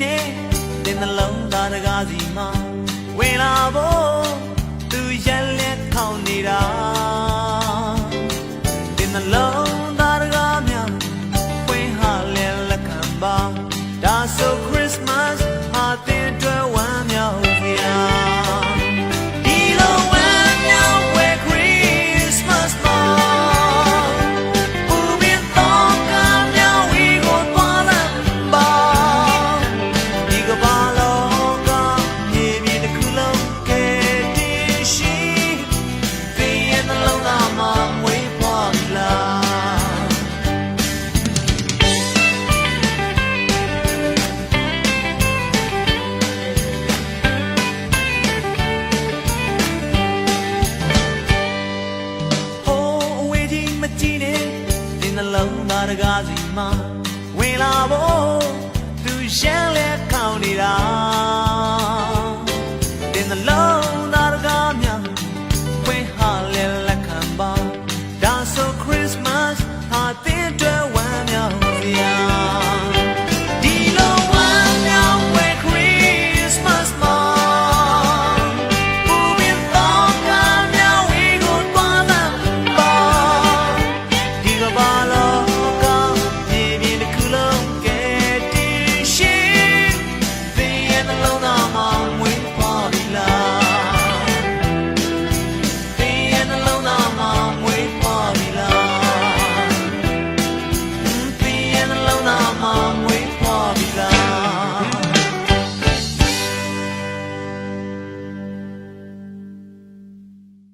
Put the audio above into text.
နဲ့တင်နှလုံးသားတကားစီမှာဝင်လာဖို့သူရက်လက်ထောင်နေတာတင်နှလုံးသားတကားများဝင်ဟာလဲလက်ခံပါဒါဆို Christmas ဟာတင်တွဲဝမ်းမြောက်ကြဒီလိုဝမ်းမြောက်ဝဲ Christmas မှာဦးမြင့်တော်ကမြောက်ဝီကိုသွားလမ်းပါဒီကဘာလောကမြေမြေတစ်ခုလုံးကဲတင်ရှိဖေးရဲ့နှလုံးသားမှာမွေးဖွားလာနှလုံးသားတကားစီမှာ